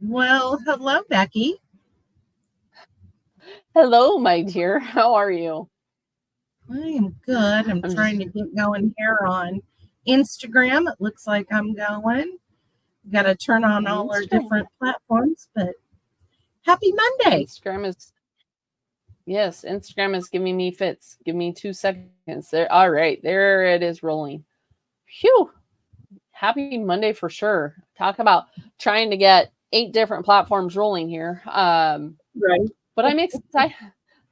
Well, hello, Becky. Hello, my dear. How are you? I am good. I'm I'm trying just, to get going here on Instagram. It looks like I'm going. Got to turn on all our Instagram. different platforms, but happy Monday. Instagram is, yes, Instagram is giving me fits. Give me 2 seconds. There. All right. There it is rolling. Phew. Happy Monday for sure. Talk about trying to get 8 different platforms rolling here. Right. But I'm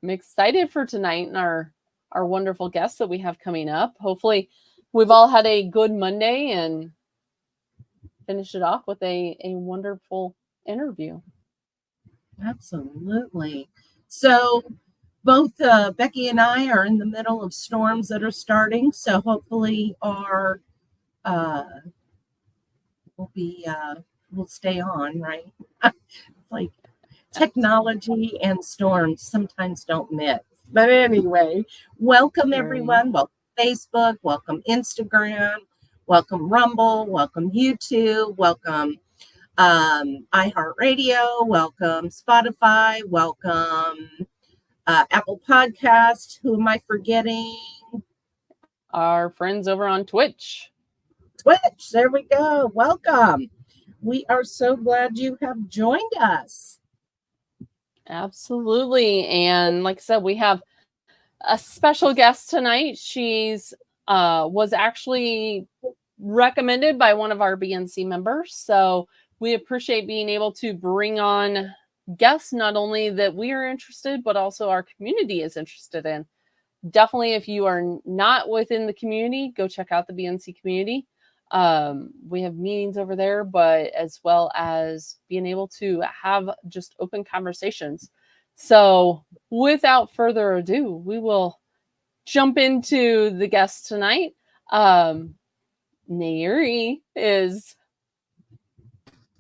excited for tonight and our wonderful guests that we have coming up. Hopefully, we've all had a good Monday and finish it off with a wonderful interview. Absolutely. So, both Becky and I are in the middle of storms that are starting. So, hopefully, our uh, will be will stay on. Right. Like technology and storms sometimes don't mix. But anyway, welcome Right. everyone. Welcome Facebook, welcome Instagram, welcome Rumble, welcome YouTube, welcome iHeartRadio, welcome Spotify, welcome Apple Podcast. Who am I forgetting? Our friends over on Twitch. Twitch. There we go. Welcome. We are so glad you have joined us. Absolutely. And like I said, we have a special guest tonight. She's was actually recommended by one of our BNC members. So we appreciate being able to bring on guests not only that we are interested, but also our community is interested in. Definitely, if you are not within the community, go check out the BNC community. We have meetings over there, but as well as being able to have just open conversations. So, without further ado, we will jump into the guest tonight. Um, Nayiri is,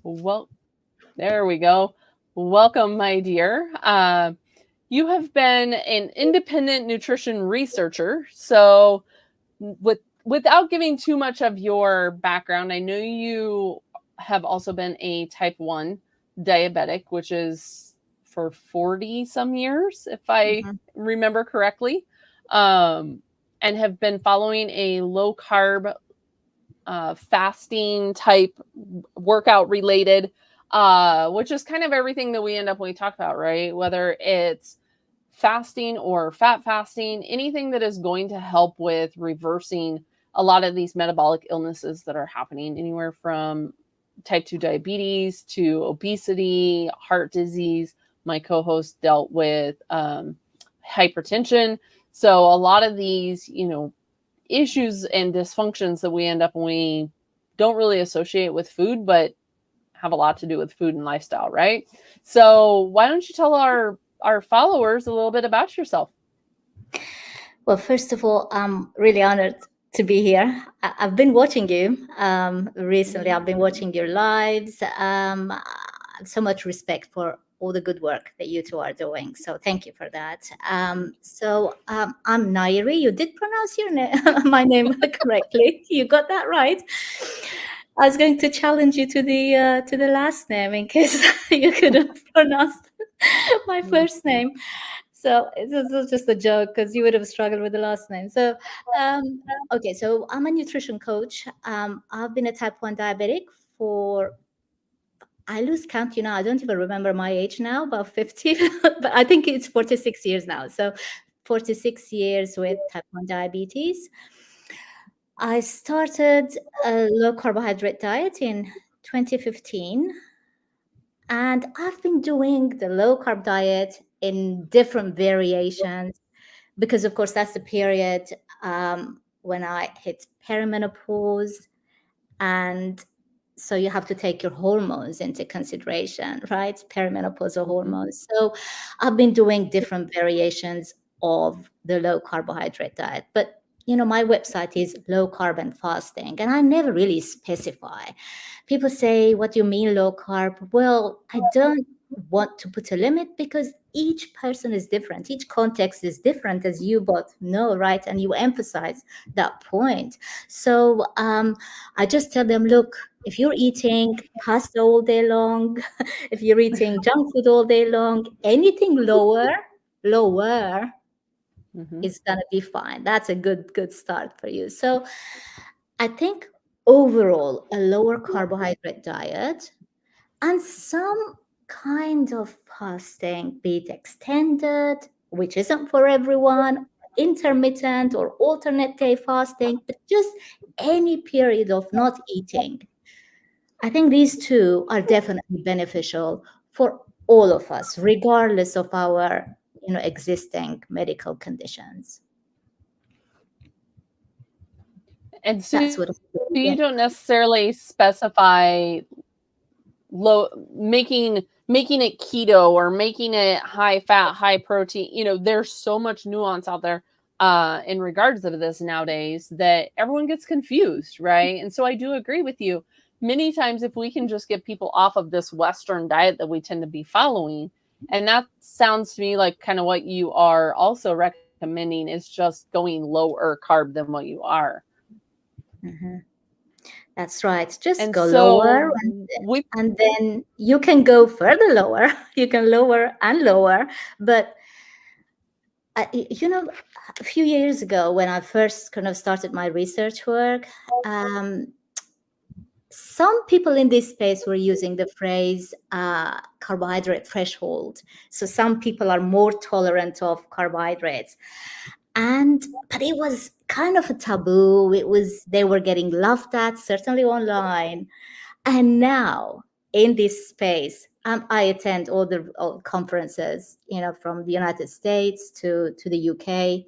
well, there we go. Welcome, my dear. You have been an independent nutrition researcher. So, without giving too much of your background, I know you have also been a type 1 diabetic, which is for 40 some years, if I Mhm. remember correctly, um, and have been following a low carb fasting type workout related, which is kind of everything that we end up when we talk about, right? Whether it's fasting or fat fasting, anything that is going to help with reversing a lot of these metabolic illnesses that are happening, anywhere from type 2 diabetes to obesity, heart disease. My co host dealt with hypertension. So, a lot of these, issues and dysfunctions that we end up when we don't really associate with food, but have a lot to do with food and lifestyle, right? So why don't you tell our followers a little bit about yourself? Well, first of all, I'm really honored to be here. I've been watching you recently. I've been watching your lives. I have so much respect for all the good work that you two are doing. So thank you for that. I'm Nayiri. You did pronounce my name correctly. You got that right. I was going to challenge you to the last name in case you could have pronounced my first name. So this is just a joke because you would have struggled with the last name. Okay, so I'm a nutrition coach. I've been a type 1 diabetic for, I lose count, I don't even remember my age now, about 50, but I think it's 46 years now. So 46 years with type 1 diabetes. I started a low carbohydrate diet in 2015. And I've been doing the low carb diet in different variations because, of course, that's the period when I hit perimenopause. And so you have to take your hormones into consideration, right? Perimenopausal Mhm. hormones. So I've been doing different variations of the low carbohydrate diet. But my website is low carb and fasting, and I never really specify. People say, what do you mean low carb? Well, I don't want to put a limit because each person is different. Each context is different, as you both know, right? And you emphasize that point. So I just tell them, look, if you're eating pasta all day long, if you're eating junk food all day long, anything lower Mhm. is going to be fine. That's a good start for you. So I think overall, a lower carbohydrate diet and some kind of fasting, be it extended, which isn't for everyone, intermittent or alternate day fasting, but just any period of not eating. I think these two are definitely beneficial for all of us, regardless of our existing medical conditions. And so That's what you don't necessarily specify low making it keto or making it high fat, high protein. There's so much nuance out there in regards to this nowadays that everyone gets confused, right? And so I do agree with you. Many times, if we can just get people off of this Western diet that we tend to be following, and that sounds to me like kind of what you are also recommending is just going lower carb than what you are. Mm-hmm. That's right. Just And go so lower, and then you can go further lower. You can lower and lower. But, a few years ago when I first kind of started my research work, some people in this space were using the phrase carbohydrate threshold. So some people are more tolerant of carbohydrates. But it was kind of a taboo. They were getting laughed at, certainly online. And now in this space, I attend all conferences, from the United States to the UK.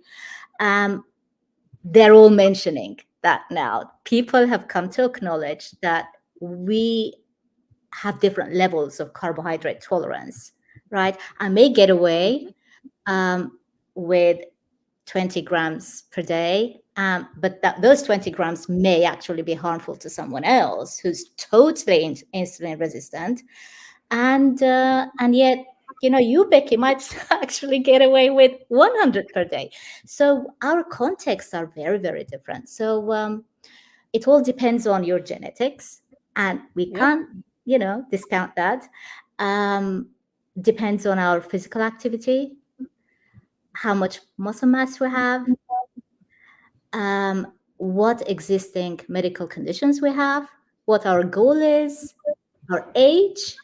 They're all mentioning that now. People have come to acknowledge that we have different levels of carbohydrate tolerance, right? I may get away with 20 grams per day, but those 20 grams may actually be harmful to someone else who's totally insulin resistant. And yet, you, Becky, might actually get away with 100 per day. So our contexts are very, very different. So it all depends on your genetics, and we can't, discount that. Depends on our physical activity, how much muscle mass we have, what existing medical conditions we have, what our goal is, our age,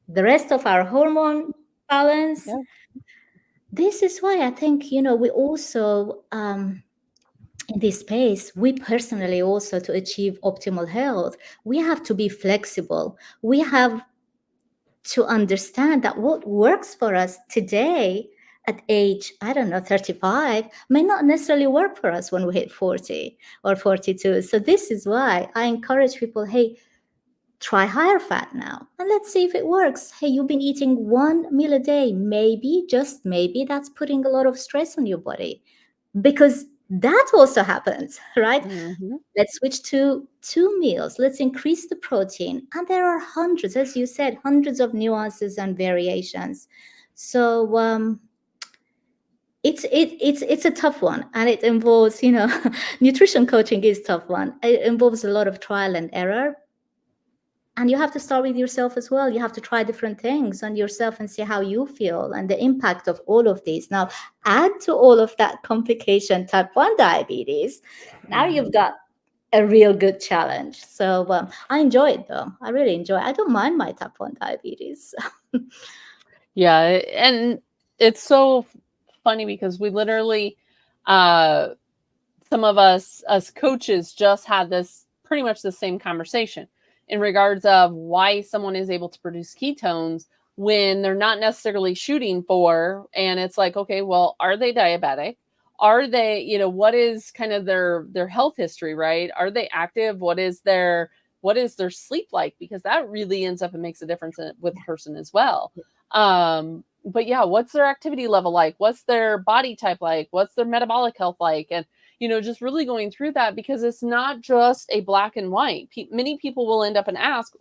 the rest of our hormone balance. Yeah. This is why I think, we also, in this space, we personally also, to achieve optimal health, we have to be flexible. We have to understand that what works for us today at age, 35, may not necessarily work for us when we hit 40 or 42. So this is why I encourage people, hey, try higher fat now and let's see if it works. Hey, you've been eating one meal a day. Maybe, just maybe, that's putting a lot of stress on your body, because that also happens, right? Mm-hmm. Let's switch to 2 meals. Let's increase the protein. And there are hundreds, as you said, hundreds of nuances and variations. So it's a tough one, and it involves, nutrition coaching is a tough one. It involves a lot of trial and error. And you have to start with yourself as well. You have to try different things on yourself and see how you feel and the impact of all of these. Now, add to all of that complication, type 1 diabetes. Now you've got a real good challenge. So I enjoy it, though. I really enjoy it. I don't mind my type 1 diabetes. Yeah. And it's so funny because we literally, some of us coaches just had this pretty much the same conversation in regards of why someone is able to produce ketones when they're not necessarily shooting for. And it's like, okay, well, are they diabetic? Are they, what is kind of their health history, right? Are they active? What is their sleep like? Because that really ends up and makes a difference with a person as well. But yeah, what's their activity level like? What's their body type like? What's their metabolic health like? And just really going through that, because it's not just a black and white. Many people will end up and ask,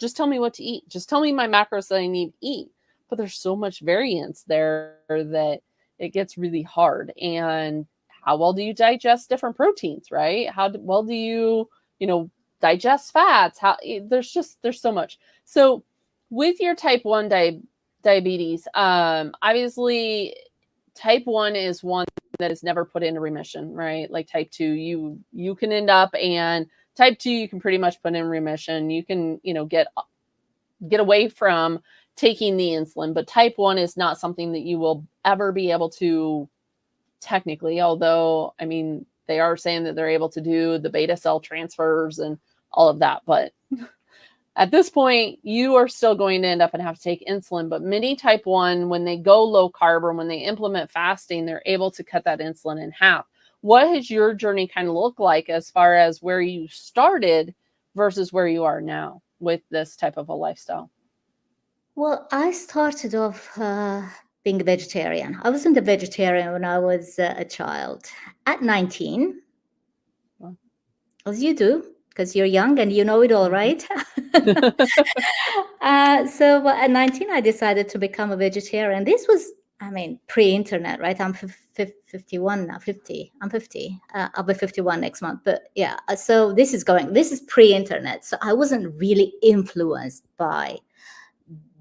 just tell me what to eat. Just tell me my macros that I need to eat. But there's so much variance there that it gets really hard. And how well do you digest different proteins, right? How well do you, digest fats? There's so much. So with your type 1 diabetes, obviously type 1 is one that is never put into remission, right? Like type 2, you can end up, and type 2 you can pretty much put in remission. You can, get away from taking the insulin, but type 1 is not something that you will ever be able to technically, although, I mean, they are saying that they're able to do the beta cell transfers and all of that. But at this point, you are still going to end up and have to take insulin. But many type 1, when they go low carb or when they implement fasting, they're able to cut that insulin in half. What has your journey kind of looked like as far as where you started versus where you are now with this type of a lifestyle? Well, I started off being a vegetarian. I wasn't a vegetarian when I was a child. At 19, Wow. as you do, because you're young and you know it all, right? So at 19, I decided to become a vegetarian. This was, pre-internet, right? I'm 51 now, 50. I'm 50. I'll be 51 next month. But yeah, so this is pre-internet. So I wasn't really influenced by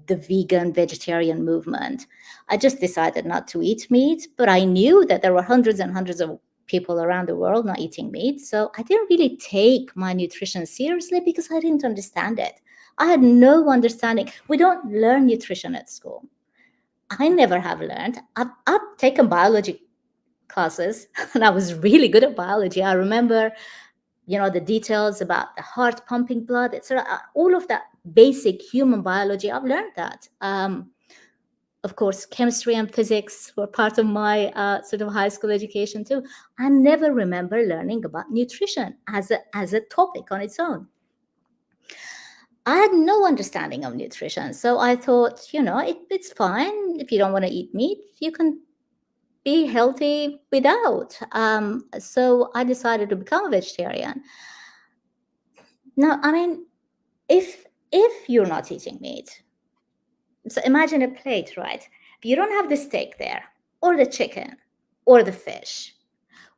the vegan vegetarian movement. I just decided not to eat meat, but I knew that there were hundreds and hundreds of people around the world not eating meat. So I didn't really take my nutrition seriously because I didn't understand it. I had no understanding. We don't learn nutrition at school. I never have learned. I've taken biology classes and I was really good at biology. I remember, the details about the heart pumping blood, etc. All of that basic human biology, I've learned that. Of course, chemistry and physics were part of my sort of high school education too. I never remember learning about nutrition as a topic on its own. I had no understanding of nutrition. So I thought, it's fine. If you don't want to eat meat, you can be healthy without. So I decided to become a vegetarian. Now, if you're not eating meat, so imagine a plate, right? If you don't have the steak there, or the chicken, or the fish,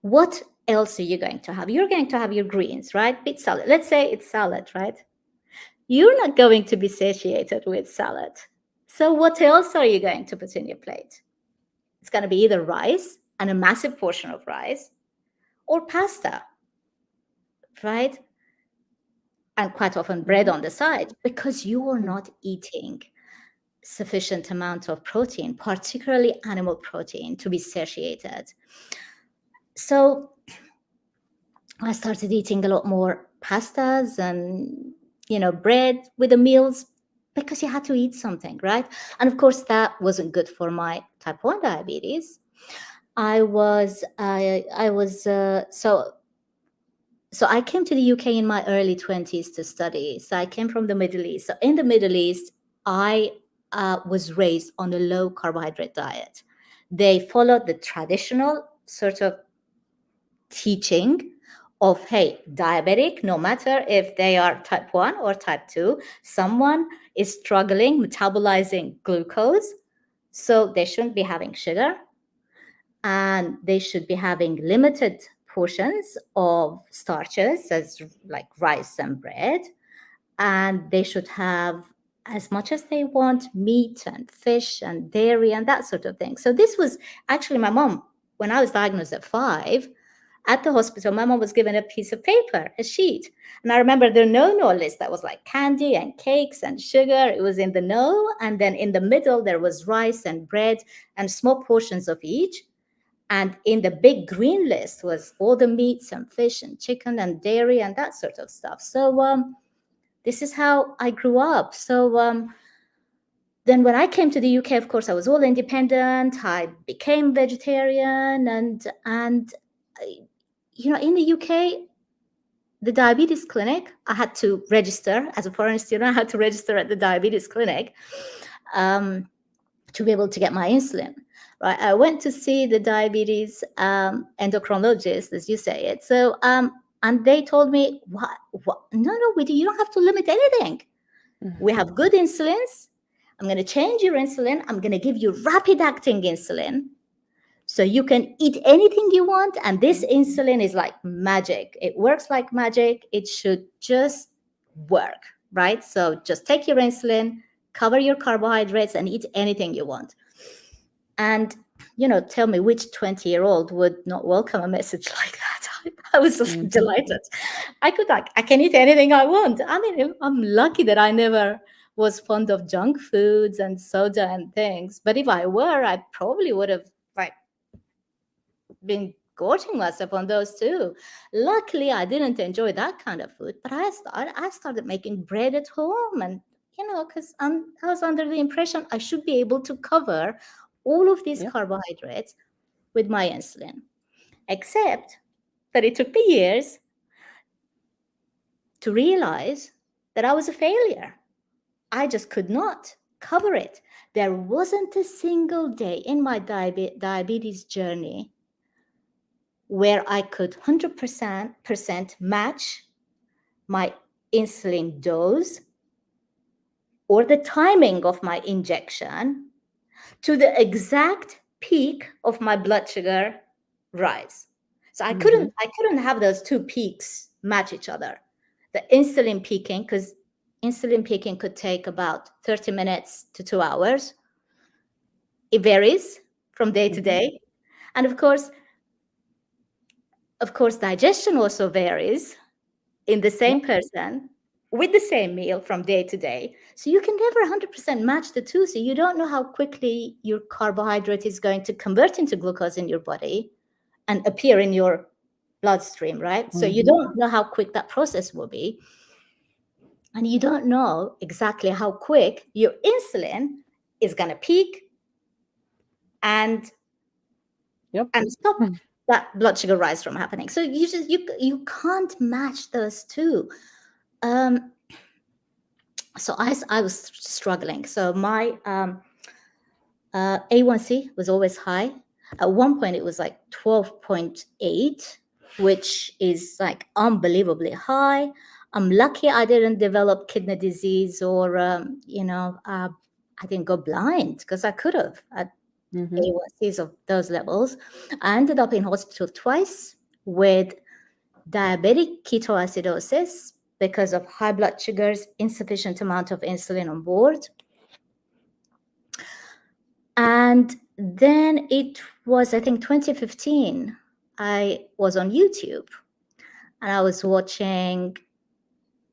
what else are you going to have? You're going to have your greens, right? Beet salad. Let's say it's salad, right? You're not going to be satiated with salad. So what else are you going to put in your plate? It's going to be either rice and a massive portion of rice, or pasta, right? And quite often bread on the side, because you are not eating sufficient amount of protein, particularly animal protein, to be satiated. So I started eating a lot more pastas and, bread with the meals, because you had to eat something, right? And of course, that wasn't good for my type 1 diabetes. So I came to the UK in my early 20s to study. So I came from the Middle East. So in the Middle East, I was raised on a low carbohydrate diet. They followed the traditional sort of teaching of, hey, diabetic, no matter if they are type 1 or type 2, someone is struggling metabolizing glucose, so they shouldn't be having sugar, and they should be having limited portions of starches, as like rice and bread, and they should have as much as they want meat and fish and dairy and that sort of thing. So this was actually my mom, when I was diagnosed at 5, at the hospital, my mom was given a piece of paper, a sheet. And I remember the no list that was like candy and cakes and sugar. It was in the no. And then in the middle, there was rice and bread and small portions of each. And in the big green list was all the meats and fish and chicken and dairy and that sort of stuff. So this is how I grew up. So then when I came to the UK, of course, I was all independent. I became vegetarian. And in the UK, the diabetes clinic, I had to register as a foreign student. I had to register at the diabetes clinic to be able to get my insulin. Right, I went to see the diabetes endocrinologist, as you say it. So, and they told me, "What? No, you don't have to limit anything. We have good insulins. I'm going to change your insulin. I'm going to give you rapid acting insulin. So you can eat anything you want. And this insulin is like magic. It works like magic. It should just work, right? So just take your insulin, cover your carbohydrates, and eat anything you want. And, tell me which 20-year-old would not welcome a message like that. I was just delighted. I can eat anything I want. I mean, I'm lucky that I never was fond of junk foods and soda and things. But if I were, I probably would have been gorging myself on those too. Luckily, I didn't enjoy that kind of food, but I started making bread at home, and because I was under the impression I should be able to cover all of these carbohydrates with my insulin, except that it took me years to realize that I was a failure. I just could not cover it. There wasn't a single day in my diabetes journey where I could 100% match my insulin dose or the timing of my injection to the exact peak of my blood sugar rise. So I couldn't have those two peaks match each other. The insulin peaking, because insulin peaking could take about 30 minutes to 2 hours. It varies from day to day. And of course, digestion also varies in the same person with the same meal from day to day. So you can never 100% match the two. So you don't know how quickly your carbohydrate is going to convert into glucose in your body and appear in your bloodstream, right? So you don't know how quick that process will be. And you don't know exactly how quick your insulin is going to peak and stop that blood sugar rise from happening. So you can't match those two. So I was struggling. So my A1C was always high. At one point, it was like 12.8, which is like unbelievably high. I'm lucky I didn't develop kidney disease or, I didn't go blind, because I could have at A1Cs of those levels. I ended up in hospital twice with diabetic ketoacidosis because of high blood sugars, insufficient amount of insulin on board. And then it was, I think, 2015, I was on YouTube and I was watching,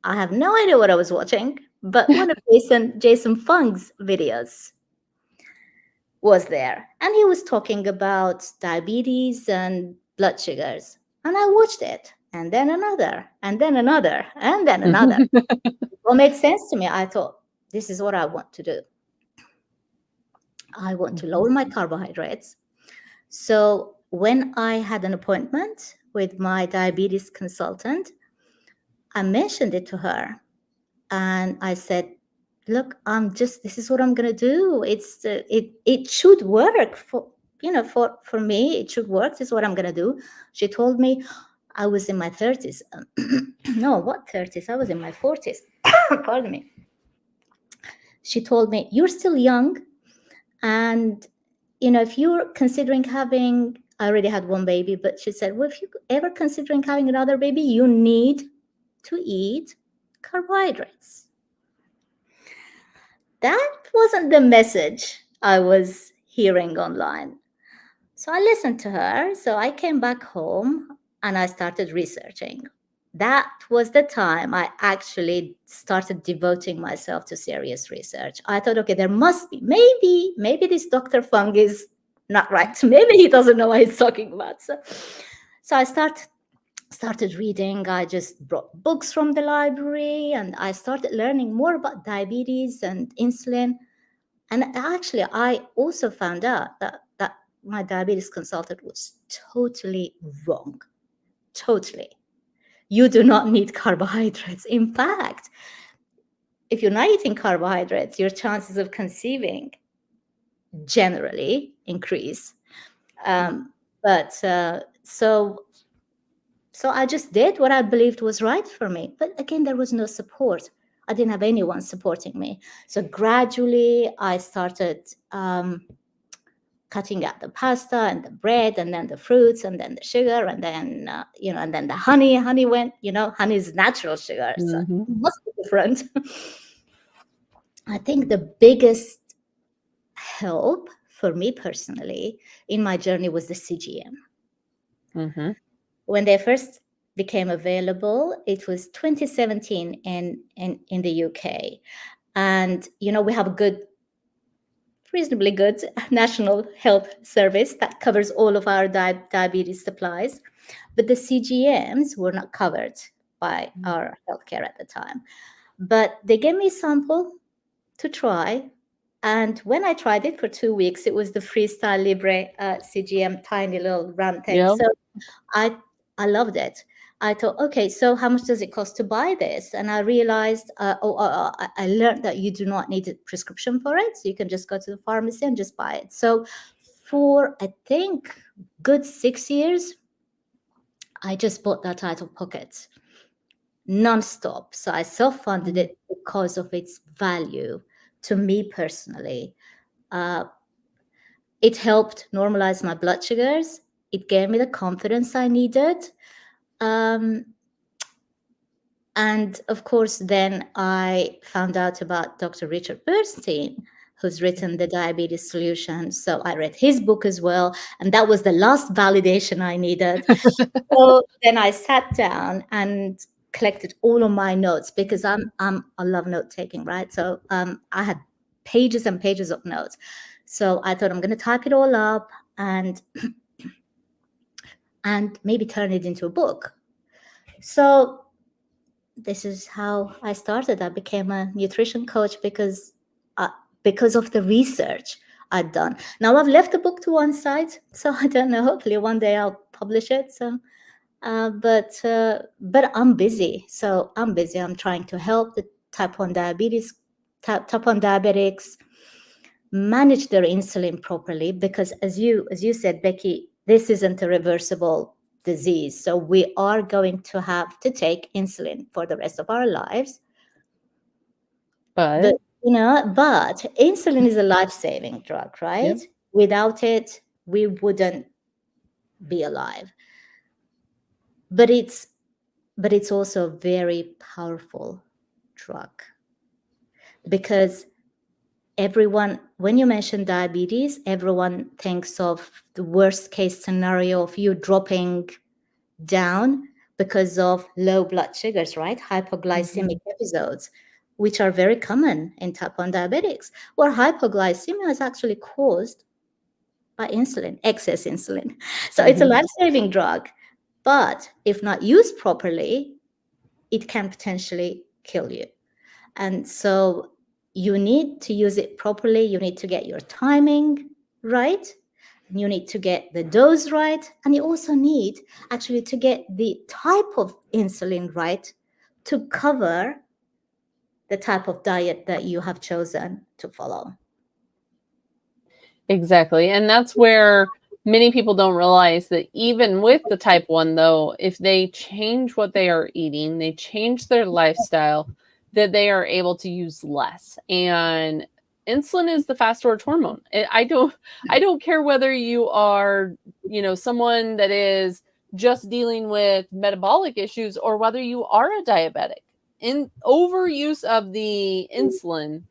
I have no idea what I was watching, but one of Jason Fung's videos was there. And he was talking about diabetes and blood sugars. And I watched it, and then another, and then another, and then another. It made sense to me. I thought, this is what I want to do. I want to lower my carbohydrates. So when I had an appointment with my diabetes consultant, I mentioned it to her. And I said, look, this is what I'm going to do. It should work for me. It should work. This is what I'm going to do. She told me, I was in my 30s. No, what 30s? I was in my 40s. Pardon me. She told me, you're still young. And, if you're considering having, I already had one baby, but she said, well, if you're ever considering having another baby, you need to eat carbohydrates. That wasn't the message I was hearing online. So I listened to her. So I came back home and I started researching. That was the time I actually started devoting myself to serious research. I thought, okay, there must be, maybe this Dr. Fung is not right. Maybe he doesn't know what he's talking about. So I started reading. I just brought books from the library and I started learning more about diabetes and insulin. And actually, I also found out that my diabetes consultant was totally wrong. Totally. You do not need carbohydrates. In fact, if you're not eating carbohydrates, your chances of conceiving generally increase. So I just did what I believed was right for me. But again, there was no support. I didn't have anyone supporting me. So gradually I started cutting out the pasta and the bread and then the fruits and then the sugar and then, and then the honey. Honey went, honey is natural sugar. So it must be different. I think the biggest help for me personally in my journey was the CGM. When they first became available, it was 2017 in the UK. And, we have a reasonably good national health service that covers all of our diabetes supplies. But the CGMs were not covered by our healthcare at the time. But they gave me a sample to try. And when I tried it for 2 weeks, it was the Freestyle Libre CGM, tiny little round thing. Yep. So I loved it. I thought, okay, so how much does it cost to buy this? And I realized, I learned that you do not need a prescription for it. So you can just go to the pharmacy and just buy it. So for, I think, good 6 years, I just bought that out of pocket, nonstop. So I self-funded it because of its value to me personally. It helped normalize my blood sugars. It gave me the confidence I needed. And of course, then I found out about Dr. Richard Bernstein, who's written The Diabetes Solution. So I read his book as well. And that was the last validation I needed. So then I sat down and collected all of my notes because I love note taking, right? So I had pages and pages of notes. So I thought I'm going to type it all up and maybe turn it into a book. So this is how I started. I became a nutrition coach because of the research I'd done. Now I've left the book to one side, so I don't know. Hopefully one day I'll publish it. So, but I'm busy. So I'm busy. I'm trying to help the type 1 diabetics manage their insulin properly, because as you said, Becky, this isn't a reversible disease. So we are going to have to take insulin for the rest of our lives. But insulin is a life-saving drug, right? Yep. Without it, we wouldn't be alive. But it's also a very powerful drug, because when you mention diabetes, everyone thinks of the worst case scenario of you dropping down because of low blood sugars, right? Hypoglycemic episodes, which are very common in type 1 diabetics, where hypoglycemia is actually caused by insulin, excess insulin. So it's a life-saving drug, but if not used properly, it can potentially kill you. And so you need to use it properly. You need to get your timing right. You need to get the dose right. And you also need actually to get the type of insulin right to cover the type of diet that you have chosen to follow. Exactly. And that's where many people don't realize that even with the type 1, though, if they change what they are eating, they change their lifestyle, that they are able to use less. And insulin is the fast storage hormone. I don't care whether you are, someone that is just dealing with metabolic issues or whether you are a diabetic. Overuse of the insulin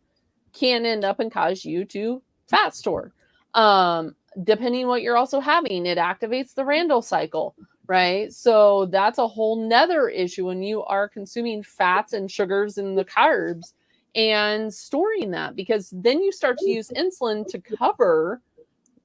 can end up and cause you to fat store. Depending what you're also having, it activates the Randall cycle, right? So that's a whole nother issue when you are consuming fats and sugars and the carbs and storing that, because then you start to use insulin to cover,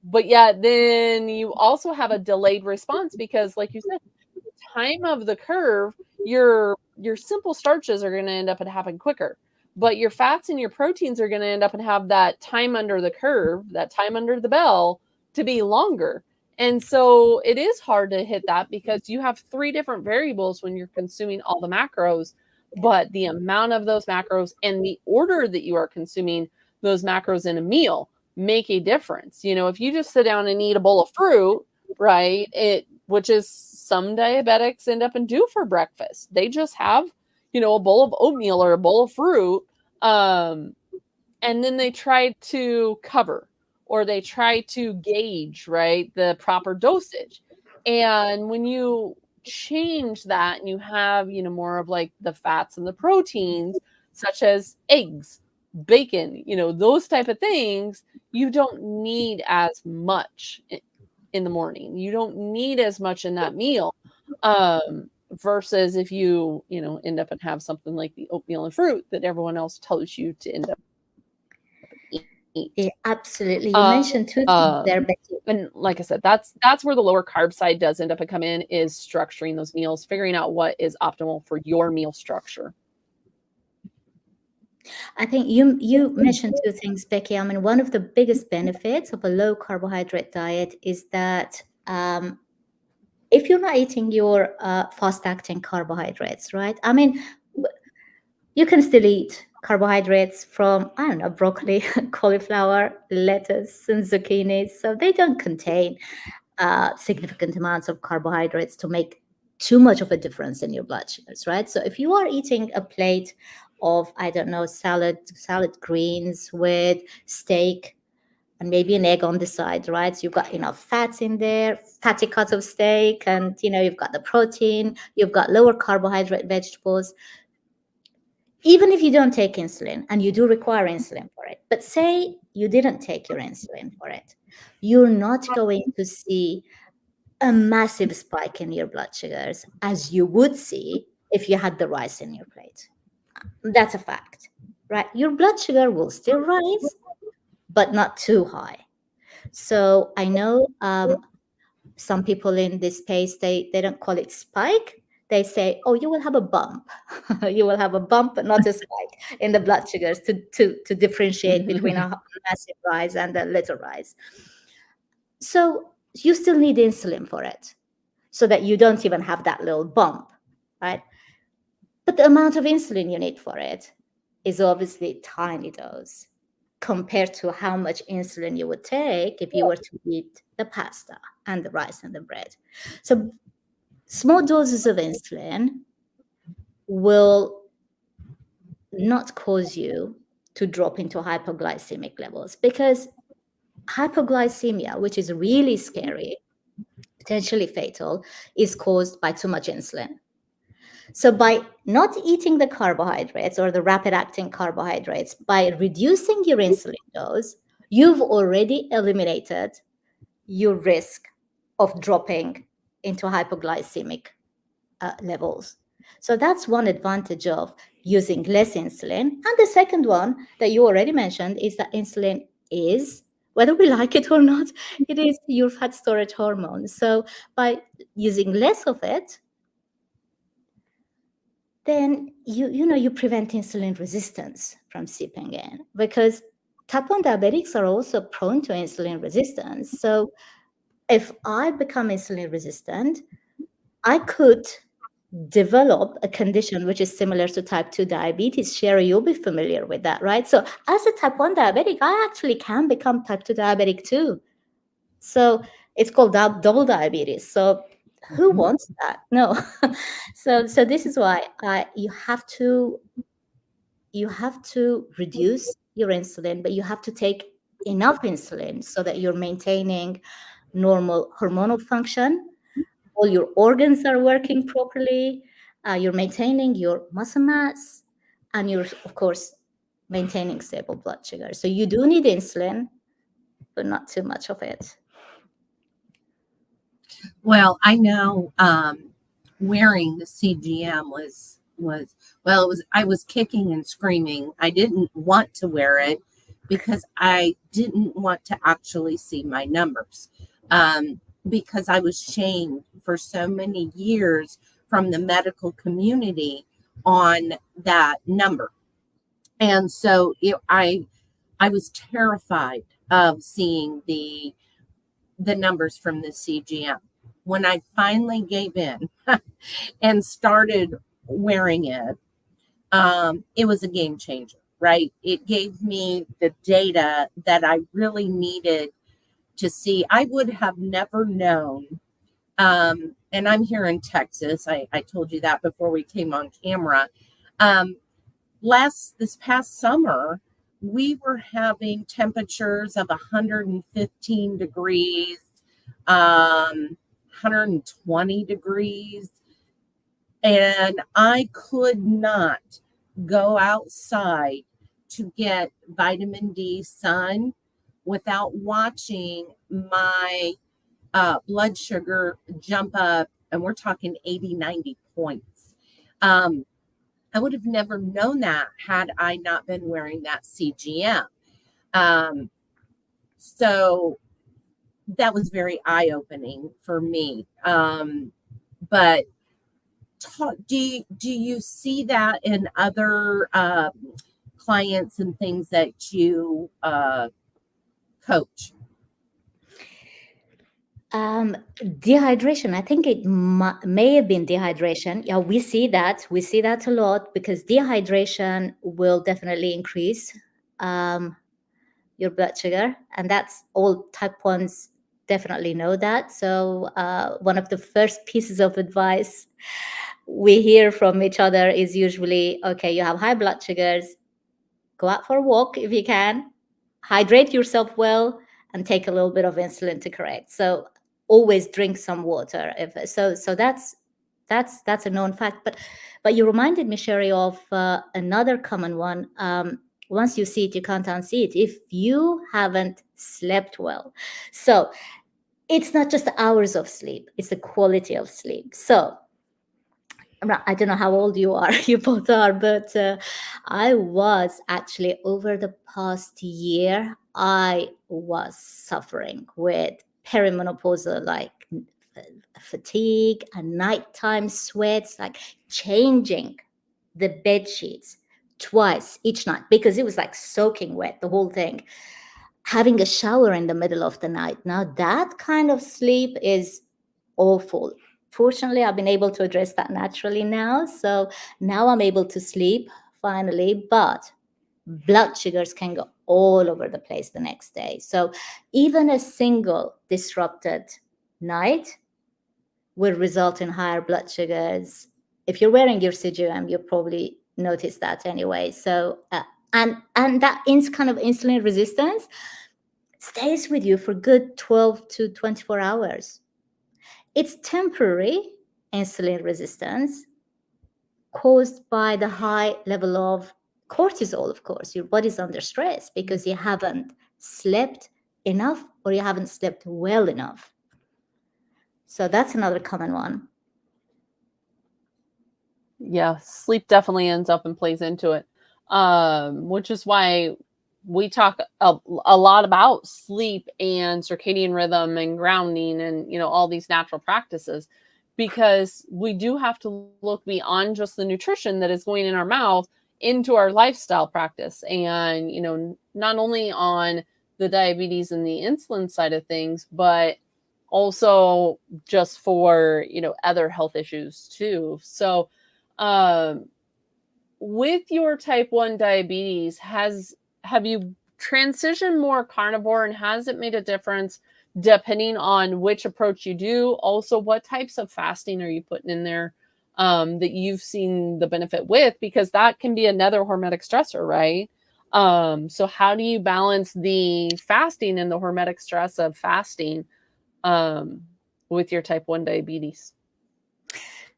but yet then you also have a delayed response because, like you said, the time of the curve, your simple starches are going to end up and happen quicker. But your fats and your proteins are going to end up and have that time under the curve, that time under the bell to be longer. And so it is hard to hit that because you have 3 different variables when you're consuming all the macros, but the amount of those macros and the order that you are consuming those macros in a meal make a difference. If you just sit down and eat a bowl of fruit, right, which is some diabetics end up and do for breakfast. They just have a bowl of oatmeal or a bowl of fruit. And then they try to cover, or they try to gauge, right, the proper dosage. And when you change that and you have, more of like the fats and the proteins, such as eggs, bacon, those type of things, you don't need as much in the morning. You don't need as much in that meal. Versus if you, end up and have something like the oatmeal and fruit that everyone else tells you to end up eat. Yeah, absolutely. You mentioned two things there, Becky. And like I said, that's where the lower carb side does end up and come in, is structuring those meals, figuring out what is optimal for your meal structure. I think you mentioned two things, Becky. I mean, one of the biggest benefits of a low carbohydrate diet is that if you're not eating your fast-acting carbohydrates, right? I mean, you can still eat carbohydrates from, I don't know, broccoli, cauliflower, lettuce, and zucchini. So they don't contain significant amounts of carbohydrates to make too much of a difference in your blood sugars, right? So if you are eating a plate of, I don't know, salad greens with steak and maybe an egg on the side, right? So you've got enough fats in there, fatty cuts of steak, and you've got the protein, you've got lower carbohydrate vegetables. Even if you don't take insulin, and you do require insulin for it, but say you didn't take your insulin for it, you're not going to see a massive spike in your blood sugars as you would see if you had the rice in your plate. That's a fact, right? Your blood sugar will still rise, but not too high. So I know some people in this space, they don't call it spike. They say, oh, you will have a bump. You will have a bump, but not a spike in the blood sugars to differentiate between a massive rise and a little rise. So you still need insulin for it so that you don't even have that little bump, right? But the amount of insulin you need for it is obviously tiny dose compared to how much insulin you would take if you were to eat the pasta and the rice and the bread. So small doses of insulin will not cause you to drop into hypoglycemic levels, because hypoglycemia, which is really scary, potentially fatal, is caused by too much insulin. So by not eating the carbohydrates or the rapid acting carbohydrates, by reducing your insulin dose, you've already eliminated your risk of dropping into hypoglycemic levels. So that's one advantage of using less insulin. And the second one that you already mentioned is that insulin is, whether we like it or not, it is your fat storage hormone. So by using less of it, then you prevent insulin resistance from seeping in, because type 1 diabetics are also prone to insulin resistance. So if I become insulin resistant, I could develop a condition which is similar to type 2 diabetes. Sherry, you'll be familiar with that, right? So as a type 1 diabetic, I actually can become type 2 diabetic too. So it's called double diabetes. So who wants that? No. So this is why you have to reduce your insulin, but you have to take enough insulin so that you're maintaining normal hormonal function, all your organs are working properly, you're maintaining your muscle mass, and you're, of course, maintaining stable blood sugar. So you do need insulin, but not too much of it. Well, I know wearing the CGM I was kicking and screaming. I didn't want to wear it because I didn't want to actually see my numbers, because I was shamed for so many years from the medical community on that number. And so I was terrified of seeing the numbers from the CGM. When I finally gave in and started wearing it, it was a game changer, right? It gave me the data that I really needed to see. I would have never known. And I'm here in Texas. I told you that before we came on camera. This past summer, we were having temperatures of 115 degrees, 120 degrees, and I could not go outside to get vitamin D sun without watching my blood sugar jump up, and we're talking 80, 90 points. I would have never known that had I not been wearing that CGM. So that was very eye-opening for me. But do you see that in other clients and things that you coach? Dehydration. I think it may have been dehydration. Yeah, we see that. We see that a lot because dehydration will definitely increase your blood sugar, and that's all type 1s definitely know that. So one of the first pieces of advice we hear from each other is usually, okay, you have high blood sugars, go out for a walk if you can, hydrate yourself well, and take a little bit of insulin to correct. So always drink some water. So that's a known fact. But you reminded me, Sherry, of another common one. Once you see it, you can't unsee it. If you haven't slept well, so it's not just the hours of sleep; it's the quality of sleep. So I don't know how old you are, you both are, but I was actually over the past year, I was suffering with perimenopausal, like fatigue and nighttime sweats, like changing the bed sheets twice each night because it was like soaking wet, the whole thing. Having a shower in the middle of the night. Now that kind of sleep is awful. Fortunately, I've been able to address that naturally now. So now I'm able to sleep finally, but blood sugars can go all over the place the next day. So even a single disrupted night will result in higher blood sugars. If you're wearing your CGM, you'll probably notice that anyway. So, and that kind of insulin resistance stays with you for good 12 to 24 hours. It's temporary insulin resistance caused by the high level of cortisol, of course. Your body's under stress because you haven't slept enough or you haven't slept well enough. So that's another common one. Yeah, sleep definitely ends up and plays into it, which is why we talk a lot about sleep and circadian rhythm and grounding and all these natural practices, because we do have to look beyond just the nutrition that is going in our mouth into our lifestyle practice, and not only on the diabetes and the insulin side of things, but also just for other health issues too. So with your type 1 diabetes, have you transitioned more carnivore, and has it made a difference depending on which approach you do? Also, what types of fasting are you putting in there that you've seen the benefit with? Because that can be another hormetic stressor, right? So how do you balance the fasting and the hormetic stress of fasting with your type 1 diabetes?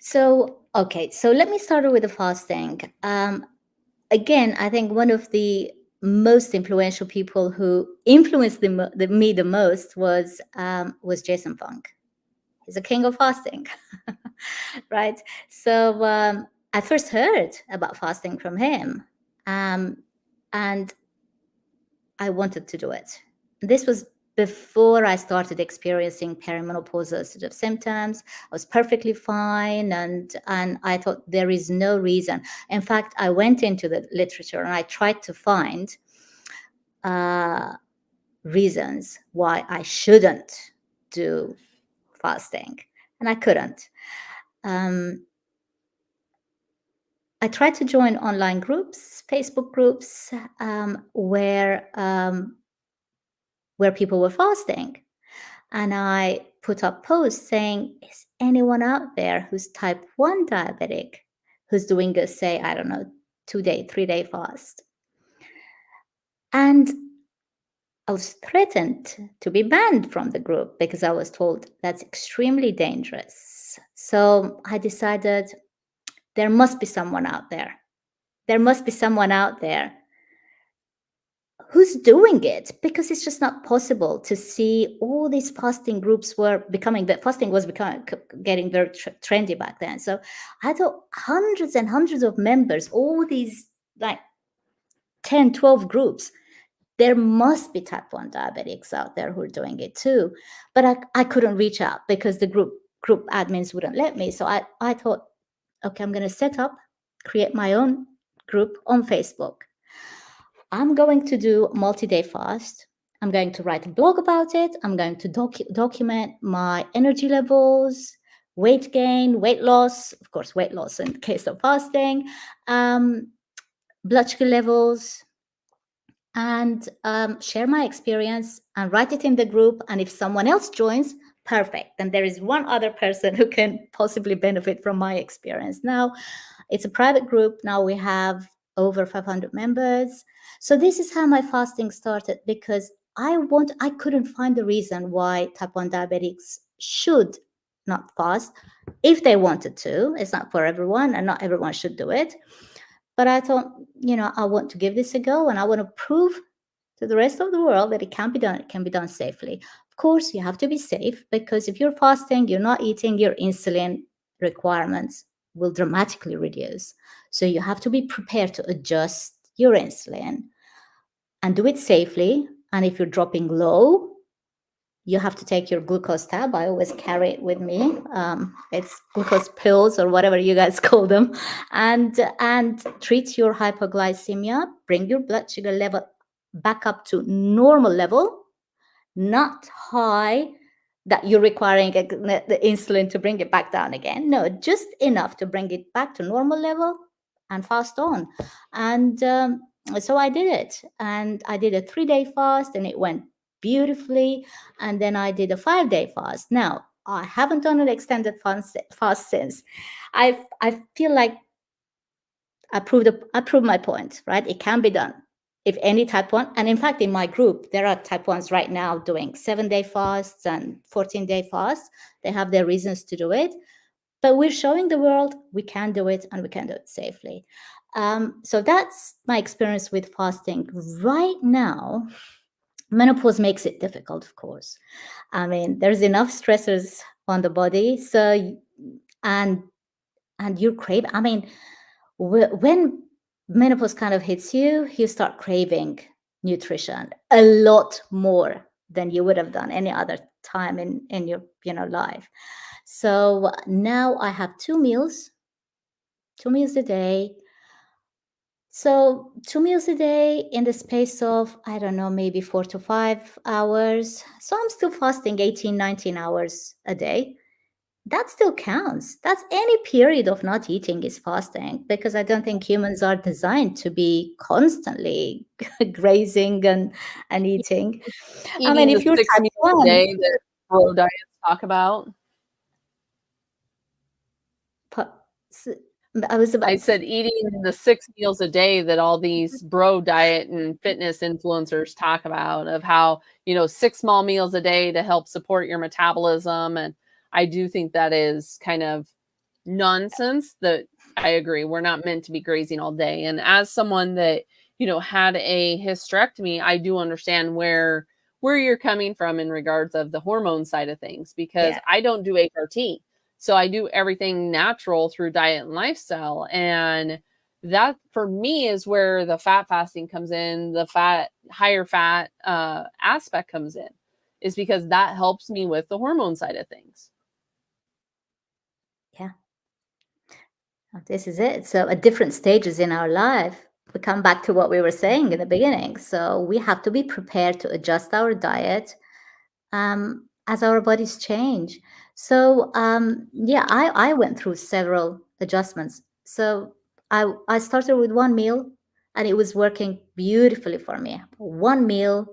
So, okay, so let me start with the fasting. Again, I think one of the most influential people who influenced me the most was Jason Funk. He's a king of fasting, right? So I first heard about fasting from him, and I wanted to do it. This was before I started experiencing perimenopausal sort of symptoms. I was perfectly fine, and I thought there is no reason. In fact, I went into the literature and I tried to find reasons why I shouldn't do fasting, and I couldn't. I tried to join online groups, Facebook groups, where people were fasting. And I put up posts saying, is anyone out there who's type 1 diabetic, who's doing, say, I don't know, 2-day, 3-day fast. And I was threatened to be banned from the group because I was told that's extremely dangerous. So I decided there must be someone out there. There must be someone out there who's doing it, because it's just not possible to see all these fasting groups were becoming, that fasting was becoming, getting very trendy back then. So I thought hundreds and hundreds of members, all these like 10, 12 groups. There must be type 1 diabetics out there who are doing it too. But I couldn't reach out because the group admins wouldn't let me. So I thought, okay, I'm going to create my own group on Facebook. I'm going to do multi-day fast. I'm going to write a blog about it. I'm going to document my energy levels, weight gain, weight loss, of course, weight loss in case of fasting, blood sugar levels, and share my experience and write it in the group. And if someone else joins, perfect. Then there is one other person who can possibly benefit from my experience. Now, it's a private group. Now we have over 500 members. So this is how my fasting started, because I couldn't find the reason why type 1 diabetics should not fast if they wanted to. It's not for everyone, and not everyone should do it. But I thought, I want to give this a go, and I want to prove to the rest of the world that it can be done. It can be done safely. Of course, you have to be safe, because if you're fasting, you're not eating, your insulin requirements will dramatically reduce. So you have to be prepared to adjust your insulin and do it safely. And if you're dropping low, you have to take your glucose tab. I always carry it with me. It's glucose pills or whatever you guys call them, and treat your hypoglycemia. Bring your blood sugar level back up to normal level, not high that you're requiring the insulin to bring it back down again. No, just enough to bring it back to normal level and fast on. And so I did it, and I did a 3-day fast, and it went beautifully. And then I did a 5-day fast. Now, I haven't done an extended fast since. I feel like I proved my point, right? It can be done. If any type 1, and in fact, in my group, there are type 1s right now doing 7-day fasts and 14-day fasts. They have their reasons to do it. But we're showing the world we can do it, and we can do it safely. So that's my experience with fasting. Right now, menopause makes it difficult, of course. I mean, there's enough stressors on the body. So, and you crave, I mean, when menopause kind of hits you, you start craving nutrition a lot more than you would have done any other time in your life. So now I have 2 meals a day. So 2 meals a day in the space of, I don't know, maybe 4 to 5 hours. So I'm still fasting 18, 19 hours a day. That still counts. That's any period of not eating is fasting, because I don't think humans are designed to be constantly grazing and eating. I mean, Eating if the you're 6 type meals a 1, day that bro diets talk about. I was about I to said eating the 6 meals a day that all these bro diet and fitness influencers talk about, of how, 6 small meals a day to help support your metabolism. And I do think that is kind of nonsense. That I agree. We're not meant to be grazing all day. And as someone that, had a hysterectomy, I do understand where you're coming from in regards of the hormone side of things, because Yeah. I don't do HRT. So I do everything natural through diet and lifestyle. And that for me is where the fat fasting comes in, the higher fat aspect comes in, is because that helps me with the hormone side of things. Yeah. This is it. So at different stages in our life, we come back to what we were saying in the beginning. So we have to be prepared to adjust our diet as our bodies change. So yeah, I went through several adjustments. So I started with 1 meal, and it was working beautifully for me. 1 meal,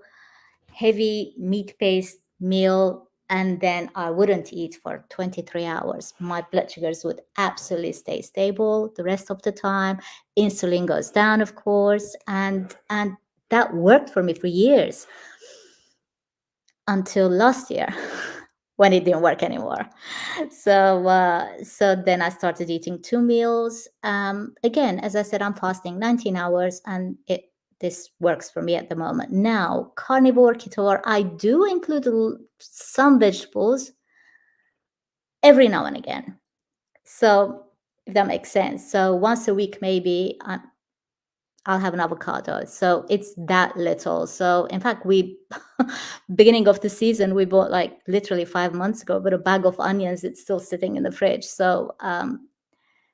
heavy meat-based meal, and then I wouldn't eat for 23 hours. My blood sugars would absolutely stay stable the rest of the time. Insulin goes down, of course, and that worked for me for years until last year when it didn't work anymore. So then I started eating 2 meals. Again, as I said, I'm fasting 19 hours, and this works for me at the moment. Now, carnivore, keto, I do include some vegetables every now and again. So if that makes sense. So once a week, maybe I'll have an avocado. So it's that little. So in fact, beginning of the season, we bought like literally 5 months ago, but a bag of onions, it's still sitting in the fridge. So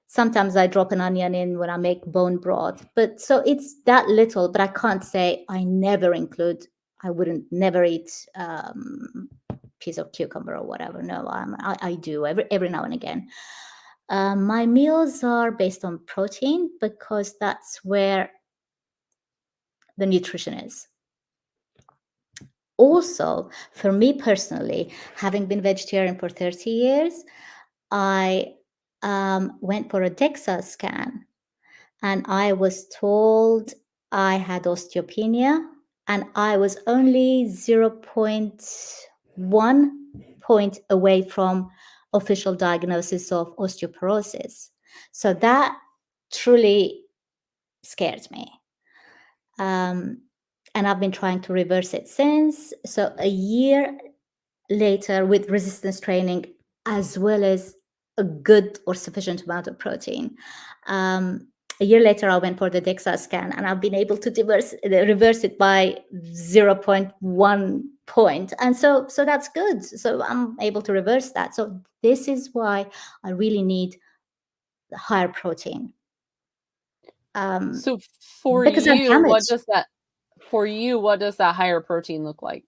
sometimes I drop an onion in when I make bone broth, but so it's that little, but I can't say I wouldn't never eat piece of cucumber or whatever. No, I do every now and again. My meals are based on protein because that's where the nutrition is. Also, for me personally, having been vegetarian for 30 years, I went for a DEXA scan, and I was told I had osteopenia, and I was only 0.1 point away from official diagnosis of osteoporosis. So that truly scared me. And I've been trying to reverse it since. So a year later, with resistance training, as well as a good or sufficient amount of protein, a year later, I went for the DEXA scan, and I've been able to reverse it by 0.1 point. And so that's good. So I'm able to reverse that. So this is why I really need higher protein. So for Because I'm you, what damaged. does that higher protein look like?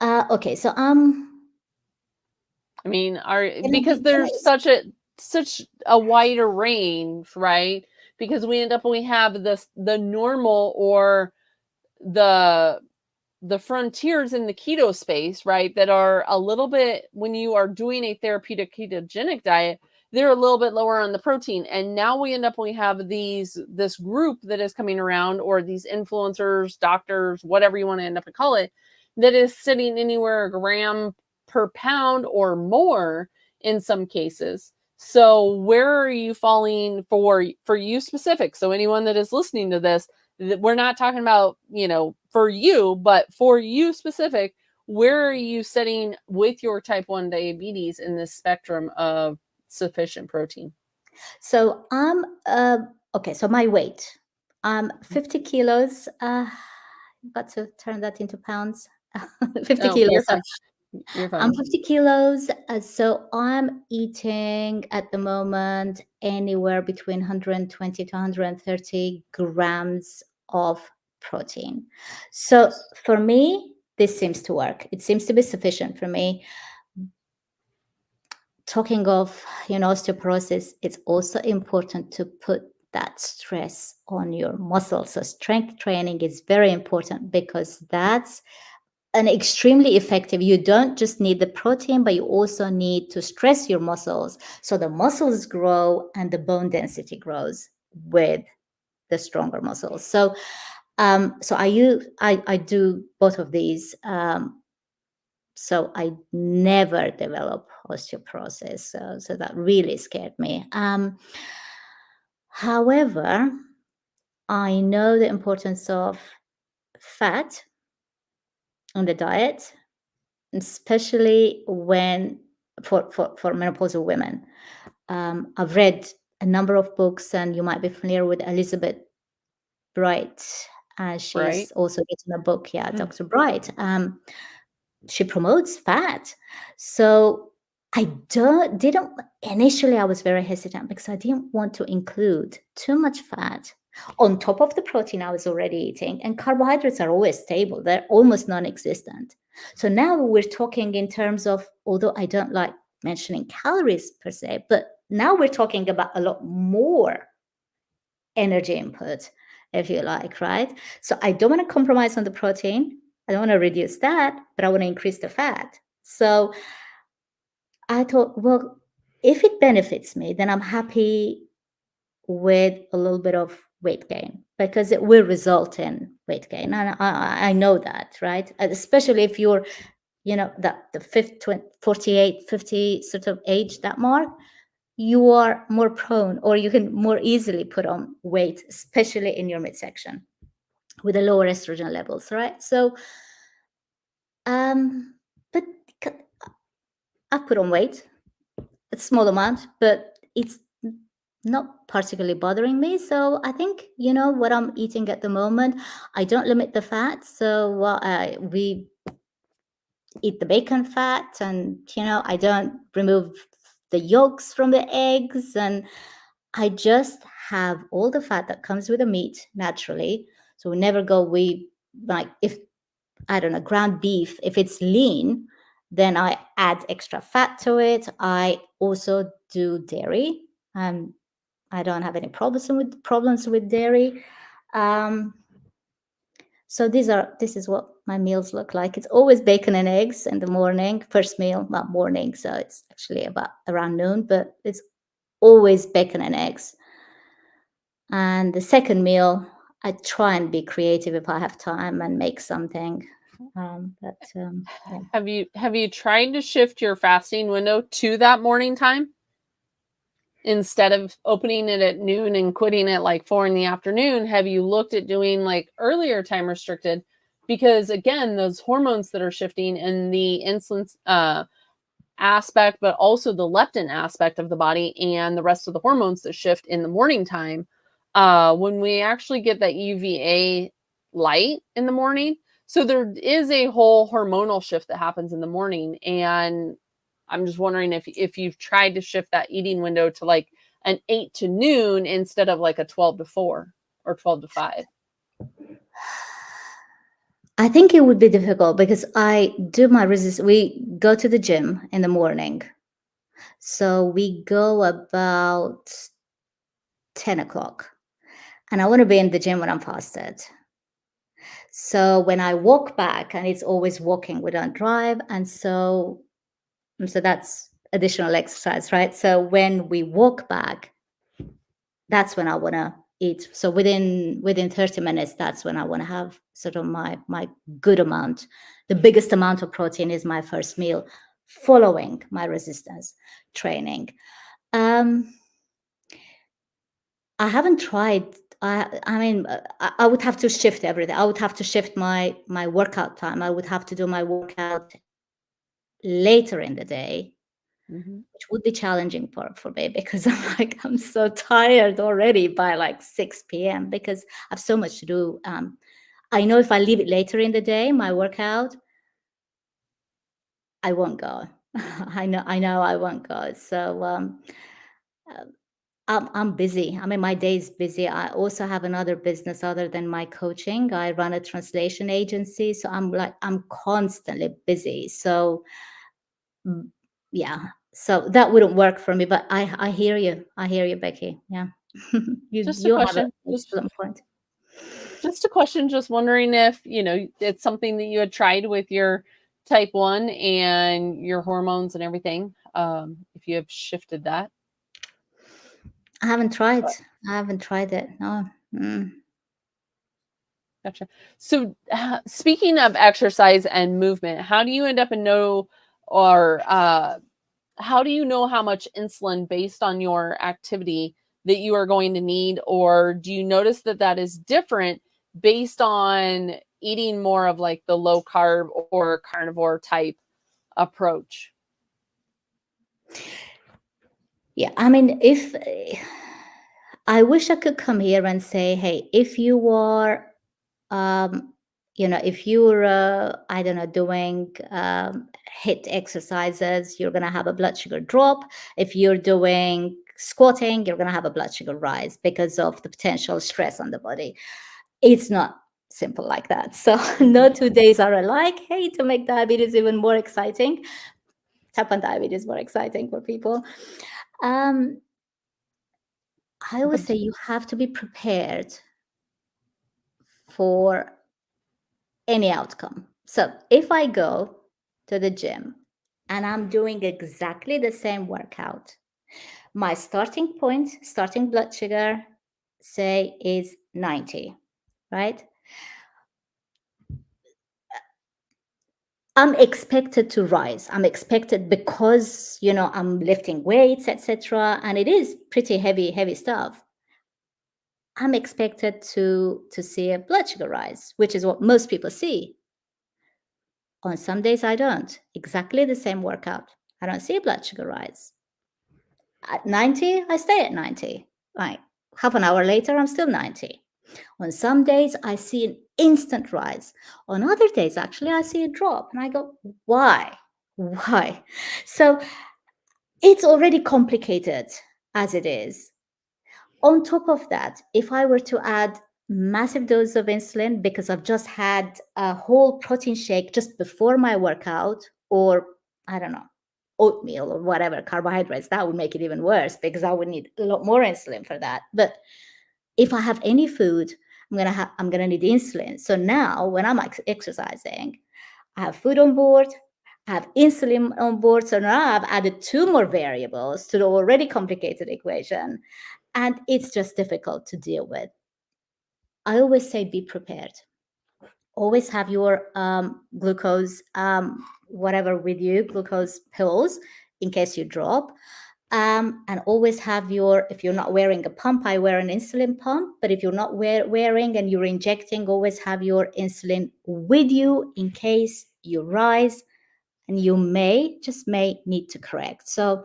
Okay, so I mean, because there's such a wider range, right? Because we have the normal or the frontiers in the keto space, right? That are a little bit, when you are doing a therapeutic ketogenic diet, they're a little bit lower on the protein. And now we have this group that is coming around, or these influencers, doctors, whatever you want to end up to call it, that is sitting anywhere a gram per pound or more in some cases. So where are you falling for you specific? So anyone that is listening to this, we're not talking about, for you, but for you specific, where are you sitting with your type 1 diabetes in this spectrum of sufficient protein? So I'm okay. So my weight, 50 kilos. Got to turn that into pounds. 50 kilos. You're fine. You're fine. I'm 50 kilos. So I'm eating at the moment anywhere between 120 to 130 grams of protein. So for me, this seems to work. It seems to be sufficient for me. Talking of, osteoporosis, it's also important to put that stress on your muscles. So strength training is very important because that's an extremely effective. You don't just need the protein, but you also need to stress your muscles. So the muscles grow and the bone density grows with the stronger muscles. So I do both of these. So I never develop osteoporosis. So that really scared me. However, I know the importance of fat on the diet, especially when for menopausal women. I've read a number of books, and you might be familiar with Elizabeth Bright. She's Right. also written a book, Dr. Bright. She promotes fat. So initially I was very hesitant because I didn't want to include too much fat on top of the protein I was already eating. And carbohydrates are always stable. They're almost non-existent. So now we're talking in terms of, although I don't like mentioning calories per se, but now we're talking about a lot more energy input, if you like, right? So I don't want to compromise on the protein, I don't want to reduce that, but I want to increase the fat. So I thought, well, if it benefits me, then I'm happy with a little bit of weight gain because it will result in weight gain. And I know that, right? Especially if you're, that the 48, 50 sort of age, that mark, you are more prone, or you can more easily put on weight, especially in your midsection with the lower estrogen levels, right? So, but I've put on weight, a small amount, but it's not particularly bothering me. So I think, what I'm eating at the moment, I don't limit the fat. So we eat the bacon fat, and, I don't remove the yolks from the eggs, and I just have all the fat that comes with the meat naturally. So if, I don't know, ground beef, if it's lean, then I add extra fat to it. I also do dairy. I don't have any problems with dairy. So this is what my meals look like. It's always bacon and eggs in the morning, first meal, not morning. So it's actually about around noon, but it's always bacon and eggs. And the second meal, I try and be creative if I have time and make something. Yeah. Have you tried to shift your fasting window to that morning time instead of opening it at noon and quitting at like 4 p.m? Have you looked at doing like earlier time restricted? Because again, those hormones that are shifting and the insulin aspect, but also the leptin aspect of the body and the rest of the hormones that shift in the morning time. When we actually get that UVA light in the morning, so there is a whole hormonal shift that happens in the morning. And I'm just wondering if you've tried to shift that eating window to like an 8 to noon instead of like a 12 to 4 or 12 to 5. I think it would be difficult because I do my resist. We go to the gym in the morning. So we go about 10 o'clock. And I want to be in the gym when I'm fasted. So when I walk back, and it's always walking, we don't drive. And so that's additional exercise, right? So when we walk back, that's when I want to eat. So within 30 minutes, that's when I want to have sort of my good amount. The biggest amount of protein is my first meal following my resistance training. I haven't tried. I mean, I would have to shift everything. I would have to shift my workout time. I would have to do my workout later in the day, which would be challenging for me because I'm so tired already by like 6 p.m. because I have so much to do. I know if I leave it later in the day, my workout, I won't go. I know I won't go. So I'm busy. I mean, my day is busy. I also have another business other than my coaching. I run a translation agency, so I'm constantly busy. So yeah, so that wouldn't work for me. But I hear you. I hear you, Becky. Yeah, Just a you have an question. excellent point. Just a question. Just wondering if it's something that you had tried with your type 1 and your hormones and everything. If you have shifted that. I haven't tried. I haven't tried it. No. Gotcha. So speaking of exercise and movement, how do you end up and know, or how do you know how much insulin based on your activity that you are going to need? Or do you notice that is different based on eating more of like the low carb or carnivore type approach? Yeah, I mean, if I wish I could come here and say, hey, if you are, if you're, I don't know, doing HIIT exercises, you're going to have a blood sugar drop. If you're doing squatting, you're going to have a blood sugar rise because of the potential stress on the body. It's not simple like that. So no 2 days are alike. Hey, to make diabetes even more exciting, type 1 diabetes more exciting for people. I always say you have to be prepared for any outcome. So if I go to the gym and I'm doing exactly the same workout, my starting point, starting blood sugar, say, is 90, right? I'm expected to rise. I'm expected because, I'm lifting weights, etc. And it is pretty heavy stuff. I'm expected to see a blood sugar rise, which is what most people see. On some days, I don't. Exactly the same workout. I don't see a blood sugar rise. At 90, I stay at 90. Like half an hour later, I'm still 90. On some days, I see an instant rise. On other days, actually, I see a drop. And I go, why? Why? So it's already complicated as it is. On top of that, if I were to add massive dose of insulin because I've just had a whole protein shake just before my workout, or I don't know, oatmeal or whatever, carbohydrates, that would make it even worse because I would need a lot more insulin for that. But if I have any food, I'm gonna need insulin. So now when I'm exercising, I have food on board, I have insulin on board. So now I've added 2 more variables to the already complicated equation. And it's just difficult to deal with. I always say be prepared. Always have your glucose, whatever with you, glucose pills in case you drop. And always have if you're not wearing a pump, I wear an insulin pump. But if you're not wearing and you're injecting, always have your insulin with you in case you rise and you may need to correct. So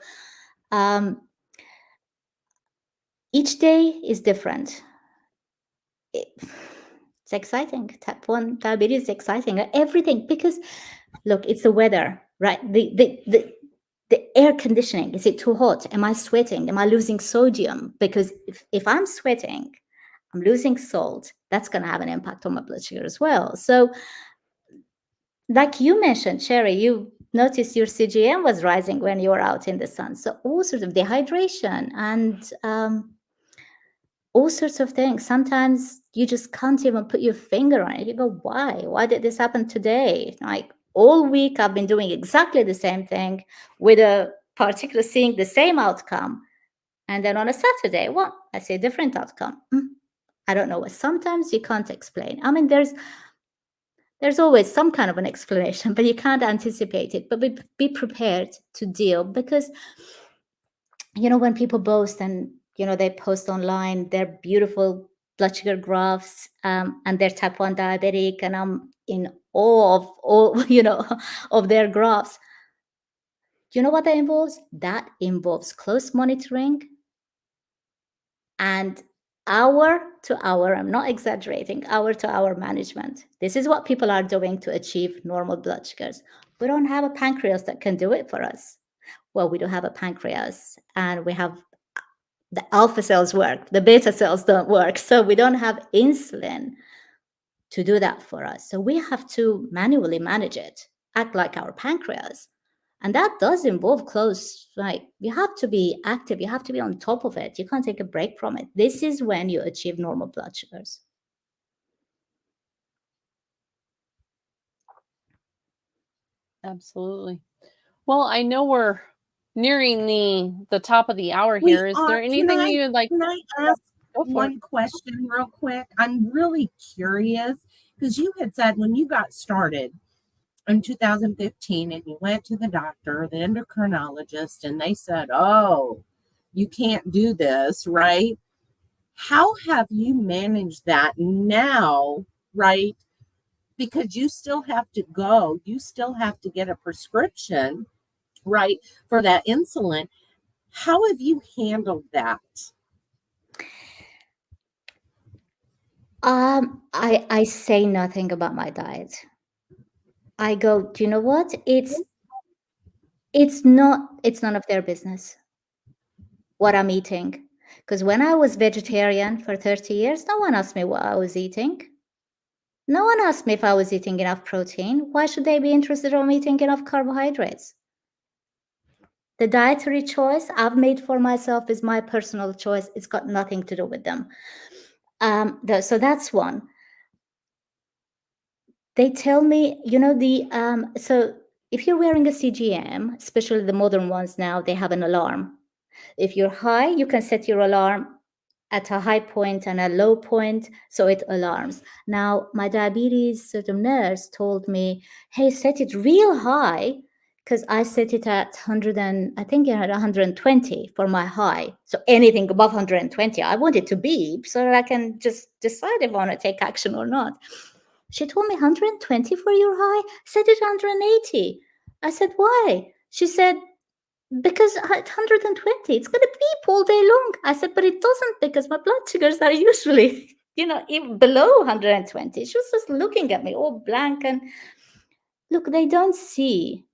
each day is different. It's exciting. Type 1 diabetes is exciting. Everything, because look, it's the weather, right? The air conditioning. Is it too hot? Am I sweating? Am I losing sodium? Because if I'm sweating, I'm losing salt. That's going to have an impact on my blood sugar as well. So like you mentioned, Sherry, you noticed your CGM was rising when you were out in the sun. So all sorts of dehydration and all sorts of things. Sometimes you just can't even put your finger on it. You go, why? Why did this happen today? Like all week, I've been doing exactly the same thing with seeing the same outcome. And then on a Saturday, well, I see a different outcome. I don't know what. Sometimes you can't explain. I mean, there's always some kind of an explanation, but you can't anticipate it. But be prepared to deal, because when people boast and they post online their beautiful blood sugar graphs and they're type 1 diabetic, and I'm in awe of all of their graphs. You know what that involves? That involves close monitoring and hour to hour, I'm not exaggerating, hour to hour management. This is what people are doing to achieve normal blood sugars. We don't have a pancreas that can do it for us. Well, we don't have a pancreas, and we have the alpha cells work, the beta cells don't work. So we don't have insulin to do that for us. So we have to manually manage it, act like our pancreas. And that does involve you have to be active, you have to be on top of it. You can't take a break from it. This is when you achieve normal blood sugars. Absolutely. Well, I know we're nearing the top of the hour here. Is there anything you'd like? Can I ask one question real quick? I'm really curious, because you had said when you got started in 2015 and you went to the doctor, the endocrinologist, and they said, oh, you can't do this, right? How have you managed that now, right? Because you still have to go, you still have to get a prescription, right, for that insulin. How have you handled that? I say nothing about my diet. I go, do you know what? It's none of their business what I'm eating. Because when I was vegetarian for 30 years, no one asked me what I was eating. No one asked me if I was eating enough protein. Why should they be interested in eating enough carbohydrates? The dietary choice I've made for myself is my personal choice. It's got nothing to do with them. So that's one. They tell me, so if you're wearing a CGM, especially the modern ones now, they have an alarm. If you're high, you can set your alarm at a high point and a low point, so it alarms. Now, my diabetes sort of nurse told me, hey, set it real high, because I set it at 100 and I think at 120 for my high. So anything above 120, I want it to beep so that I can just decide if I want to take action or not. She told me 120 for your high, set it 180. I said, why? She said, because at 120, it's going to beep all day long. I said, but it doesn't, because my blood sugars are usually, even below 120. She was just looking at me all blank. And look, they don't see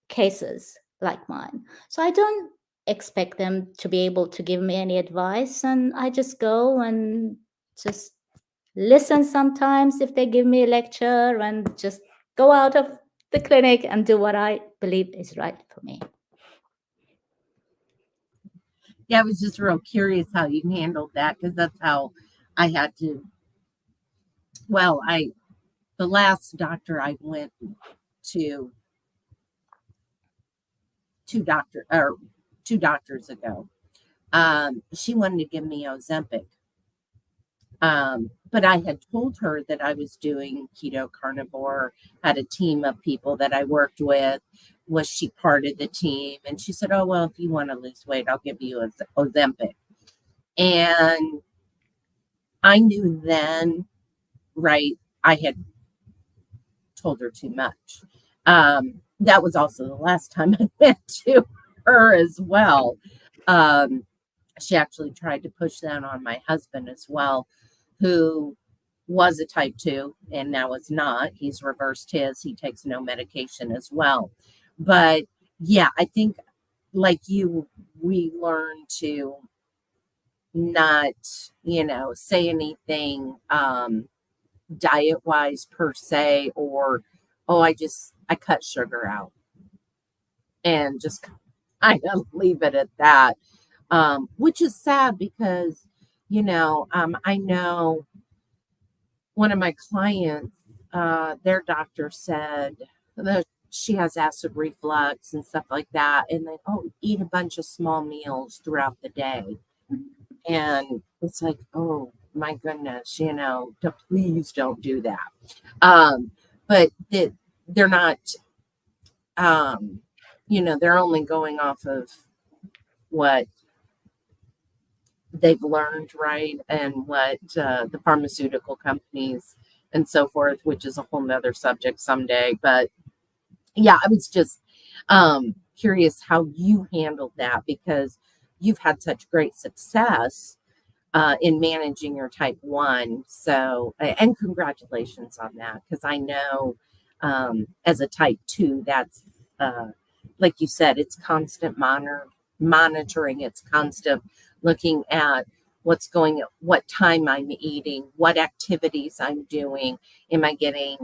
cases like mine. So I don't expect them to be able to give me any advice. And I just go and just listen sometimes if they give me a lecture, and just go out of the clinic and do what I believe is right for me. Yeah, I was just real curious how you handled that, because that's how I had to. Well, the last doctor I went to two doctors ago, she wanted to give me Ozempic. But I had told her that I was doing keto carnivore, had a team of people that I worked with. Was she part of the team? And she said, oh, well, if you want to lose weight, I'll give you Ozempic. And I knew then, right, I had told her too much. That was also the last time I went to her as well. She actually tried to push that on my husband as well, who was a type 2 and now is not. He's reversed his. He takes no medication as well. But yeah, I think like you, we learn to not, say anything diet wise per se, or, oh, I cut sugar out, and just kind of leave it at that. Which is sad because, I know one of my clients, their doctor said that she has acid reflux and stuff like that. And they, eat a bunch of small meals throughout the day. And it's like, oh my goodness, please don't do that. But they're not, they're only going off of what they've learned, right? And what the pharmaceutical companies and so forth, which is a whole nother subject someday. But yeah, I was just curious how you handled that, because you've had such great success in managing your type 1. So, and congratulations on that, because I know as a type 2, that's like you said, it's constant monitoring, it's constant looking at what time I'm eating, what activities I'm doing. Am I getting,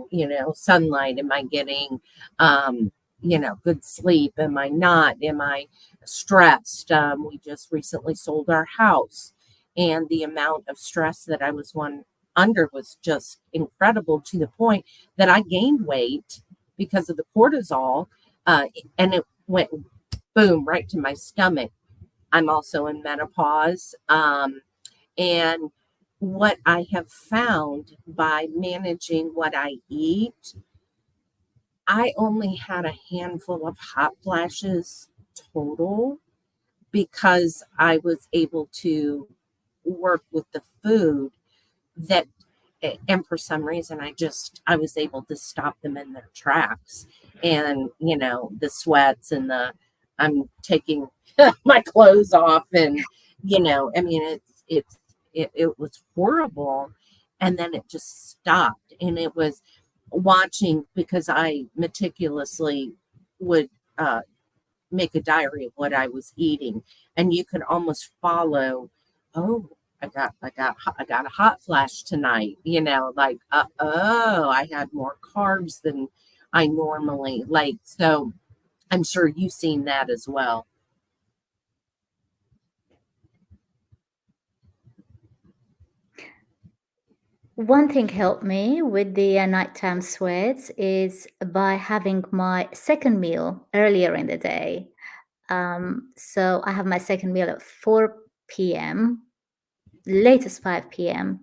sunlight? Am I getting, good sleep? Am I not? Am I stressed? We just recently sold our house, and the amount of stress that I was under was just incredible, to the point that I gained weight because of the cortisol, and it went boom right to my stomach. I'm also in menopause. And what I have found by managing what I eat, I only had a handful of hot flashes total, because I was able to work with the food that, and for some reason I was able to stop them in their tracks. And the sweats and I'm taking my clothes off, and I mean, it was horrible. And then it just stopped, and it was watching, because I meticulously would make a diary of what I was eating, and you could almost follow, oh, I got a hot flash tonight, like, I had more carbs than I normally like. So I'm sure you've seen that as well. One thing helped me with the nighttime sweats is by having my second meal earlier in the day. So I have my second meal at 4 p.m., latest 5 p.m.,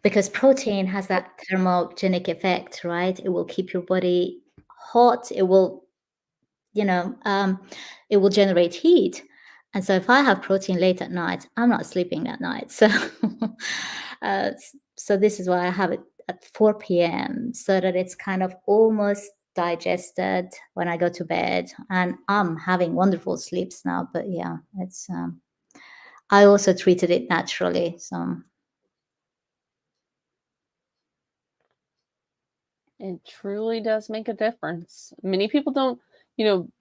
because protein has that thermogenic effect, right? It will keep your body hot. It will, it will generate heat. And so if I have protein late at night, I'm not sleeping that night. So, so this is why I have it at 4 p.m. so that it's kind of almost digested when I go to bed. And I'm having wonderful sleeps now. But yeah, it's I also treated it naturally. So It truly does make a difference. Many people don't,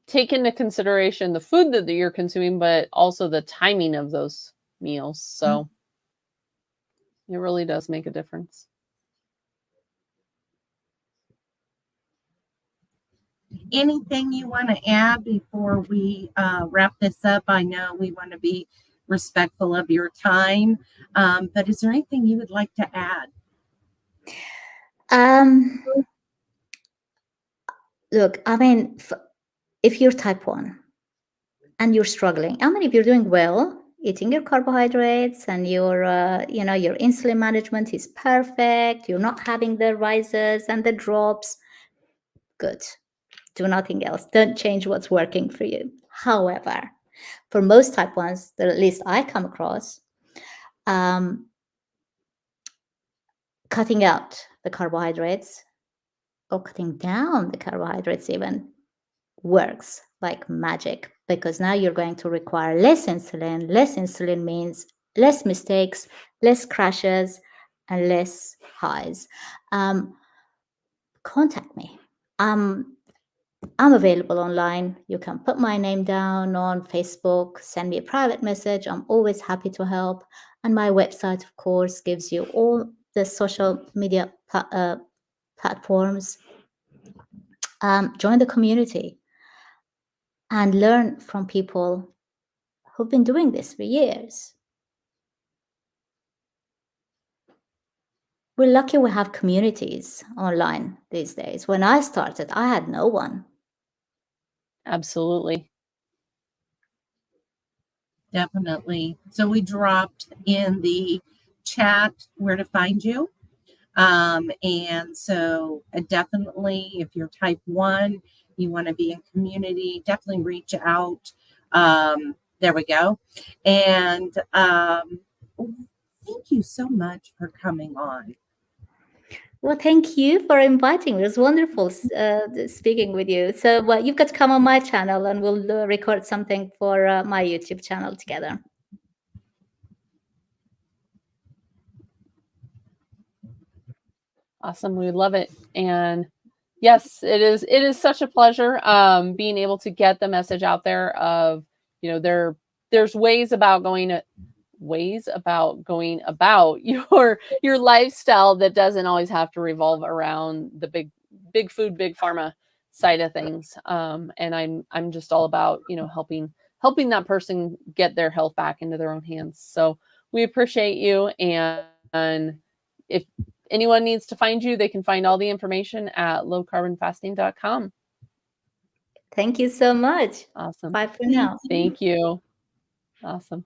take into consideration the food that you're consuming, but also the timing of those meals. So it really does make a difference. Anything you want to add before we wrap this up? I know we want to be respectful of your time, but is there anything you would like to add? Look, I mean, if you're type 1 and you're struggling, I mean, if you're doing well, eating your carbohydrates and your insulin management is perfect, you're not having the rises and the drops, good. Do nothing else. Don't change what's working for you. However, for most type 1s that at least I come across, cutting out the carbohydrates or cutting down the carbohydrates even works like magic, because now you're going to require less insulin. Less insulin means less mistakes, less crashes, and less highs. Contact me. I'm available online. You can put my name down on Facebook, send me a private message. I'm always happy to help. And my website, of course, gives you all the social media platforms. Join the community and learn from people who've been doing this for years. We're lucky we have communities online these days. When I started, I had no one. Absolutely. Definitely. So we dropped in the chat where to find you. And so definitely, if you're type 1, you want to be in community, definitely reach out. There we go. And thank you so much for coming on. Well, thank you for inviting me. It was wonderful speaking with you. So you've got to come on my channel and we'll record something for my YouTube channel together. Awesome. We love it. And yes, it is such a pleasure being able to get the message out there of, there's ways about going about your lifestyle that doesn't always have to revolve around the big food, big pharma side of things. And I'm just all about, helping that person get their health back into their own hands. So we appreciate you. And if anyone needs to find you, they can find all the information at lowcarbonfasting.com. Thank you so much. Awesome. Bye for now. Thank you. Awesome.